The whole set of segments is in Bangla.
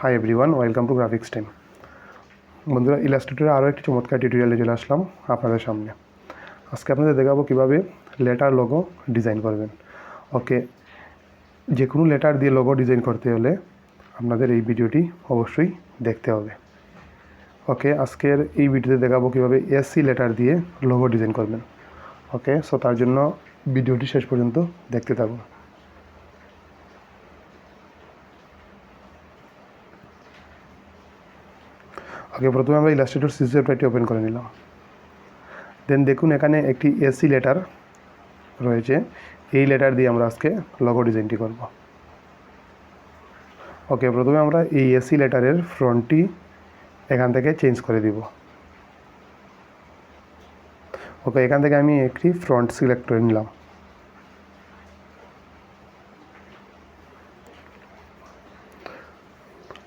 Hi everyone, welcome to graphics time. বন্ধুরা, ইলাস্ট্রেটরে আরও একটি চমৎকার টিউটোরিয়ালে চলে আসলাম আপনাদের সামনে। আজকে আপনাদের দেখাবো কীভাবে লেটার লোগো ডিজাইন করবেন। ওকে, যে কোনো লেটার দিয়ে লোগো ডিজাইন করতে হলে আপনাদের এই ভিডিওটি অবশ্যই দেখতে হবে। ওকে, আজকের এই ভিডিওতে দেখাবো কীভাবে এসি লেটার দিয়ে লোগো ডিজাইন করবেন। ওকে, সো তার জন্য ভিডিওটি শেষ পর্যন্ত দেখতে থাকুন। ওকে, প্রথমে আমরা ইলাস্ট্রেটর সিরিজ ওয়েবসাইটটি ওপেন করে নিলাম। দেন দেখুন এখানে একটি এসি লেটার রয়েছে। এই লেটার দিয়ে আমরা আজকে লোগো ডিজাইনটি করব। ওকে, প্রথমে আমরা এই এসি লেটারের ফ্রন্টটি এখান থেকে চেঞ্জ করে দিব। ওকে, এখান থেকে আমি একটি ফ্রন্ট সিলেক্ট করে নিলাম।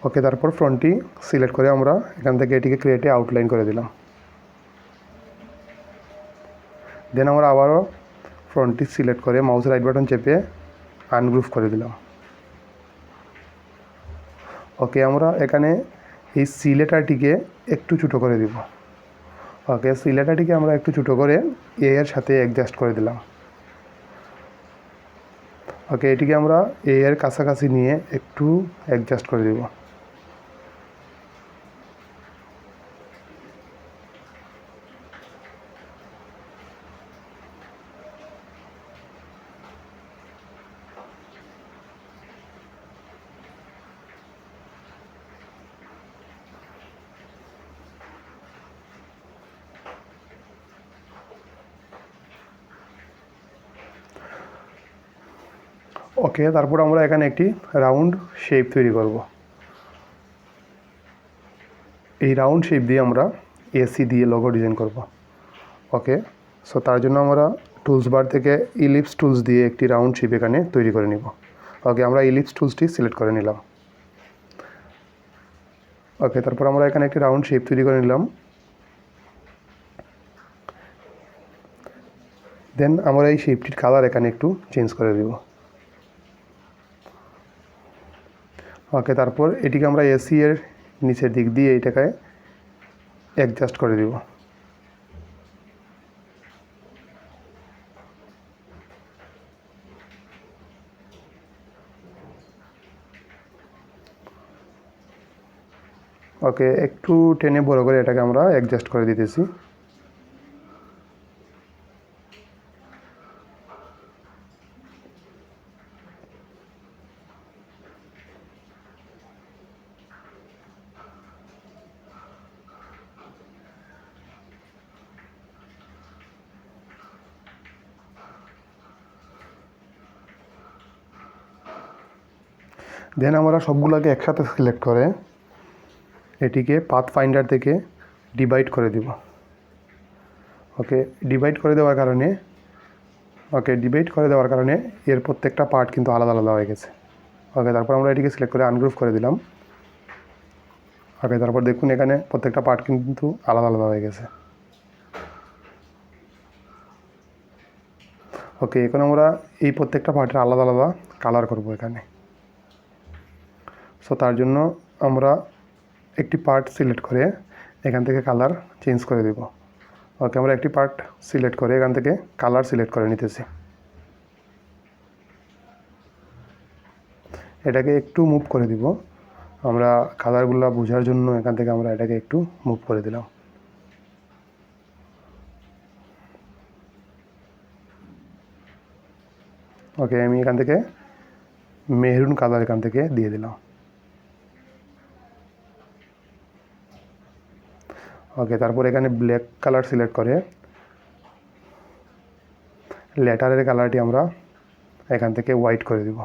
ওকে, তারপর ফ্রন্টটি সিলেক্ট করে আমরা এখান থেকে এটিকে ক্রিয়েটে আউটলাইন করে দিলাম। দেন আমরা আবারও ফ্রন্টটি সিলেক্ট করে মাউসের রাইট বাটন চেপে আনগ্রুপ করে দিলাম। ওকে, আমরা এখানে এই সি লেটারটিকে একটু ছোটো করে দিব। ওকে, সি লেটারটিকে আমরা একটু ছোটো করে এ এর সাথে অ্যাডজাস্ট করে দিলাম। ওকে, এটিকে আমরা এ এর কাছাকাছি নিয়ে একটু অ্যাডজাস্ট করে দেব। ওকে, তারপর আমরা এখানে একটি রাউন্ড শেপ তৈরি করব। এই রাউন্ড শেপ দিয়ে আমরা এসি দিয়ে লোগো ডিজাইন করব। ওকে, সো তার জন্য আমরা টুলস বার থেকে ইলিপস টুলস দিয়ে একটি রাউন্ড শেপ এখানে তৈরি করে নিব। ওকে, আমরা ইলিপস টুলসটি সিলেক্ট করে নিলাম। ওকে, তারপর আমরা এখানে একটি রাউন্ড শেপ তৈরি করে নিলাম। দেন আমরা এই শেপটির কালার এখানে একটু চেঞ্জ করে দেব। ওকে, তারপর এটিকে আমরা এসি এর নিচের দিক দিয়ে এইটাকে অ্যাডজাস্ট করে দেব। ওকে, একটু টেনে বড় করে এটাকে আমরা অ্যাডজাস্ট করে দিতেছি। দেন আমরা সবগুলোকে একসাথে সিলেক্ট করে এটিকে পাথ ফাইন্ডার থেকে ডিভাইড করে দিব। ওকে, ডিভাইড করে দেওয়ার কারণে এর প্রত্যেকটা পার্ট কিন্তু আলাদা আলাদা হয়ে গেছে। ওকে, তারপর আমরা এটিকে সিলেক্ট করে আনগ্রুপ করে দিলাম। ওকে, তারপর দেখুন এখানে প্রত্যেকটা পার্ট কিন্তু আলাদা আলাদা হয়ে গেছে। ওকে, এখন আমরা এই প্রত্যেকটা পার্টের আলাদা আলাদা কালার করব এখানে। সো তার জন্য আমরা একটি পার্ট সিলেক্ট করে এখান থেকে কালার চেঞ্জ করে দেব। ওকে, আমরা একটি পার্ট সিলেক্ট করে এখান থেকে কালার সিলেক্ট করে নিতেছি। এটাকে একটু মুভ করে দিব। আমরা কালারগুলো বোঝার জন্য এখান থেকে আমরা এটাকে একটু মুভ করে দিলাম। ওকে, আমি এখান থেকে মেহরুন কালার এখান থেকে দিয়ে দিলাম। ওকে, তারপর এখানে ব্ল্যাক কালার সিলেক্ট করে লেটারের কালারটি আমরা এখান থেকে হোয়াইট করে দিব।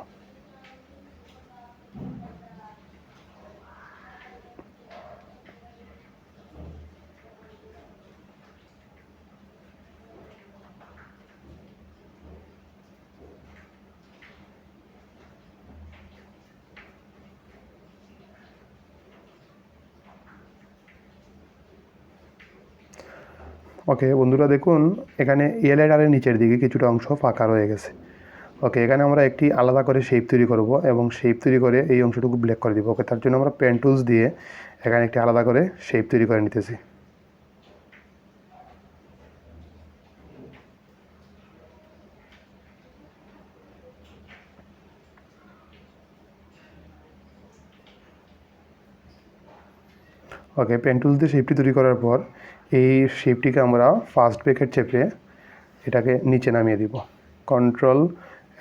ওকে বন্ধুরা, দেখুন এখানে এ লেটারের নিচের দিকে কিছুটা অংশ ফাঁকা রয়ে গেছে। ওকে, এখানে আমরা একটি আলাদা করে শেপ তৈরি করব এবং শেপ তৈরি করে এই অংশটুকু ব্ল্যাক করে দিব। ওকে, তার জন্য আমরা পেন টুলস দিয়ে এখানে একটি আলাদা করে শেপ তৈরি করে নিতেছি। ওকে, পেন টুলস দিয়ে শেপটি তৈরি করার পর এই শেপটিকে আমরা ফার্স্ট ব্র্যাকেট চেপে এটাকে নিচে নামিয়ে দিব। কন্ট্রোল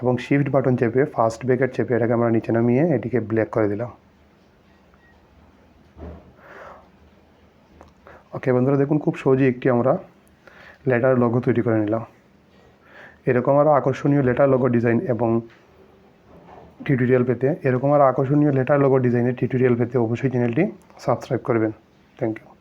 এবং শিফট বাটন চেপে ফার্স্ট ব্র্যাকেট চেপে এটাকে আমরা নিচে নামিয়ে এটিকে ব্ল্যাক করে দিলাম। ওকে বন্ধুরা, দেখুন খুব সহজেই একটি আমরা লেটার লোগো তৈরি করে নিলাম। এরকম আরও আকর্ষণীয় লেটার লোগো ডিজাইন এবং টিউটোরিয়াল পেতে, এরকম আরও আকর্ষণীয় লেটার লোগো ডিজাইনের টিউটোরিয়াল পেতে অবশ্যই চ্যানেলটি সাবস্ক্রাইব করবেন। Thank you.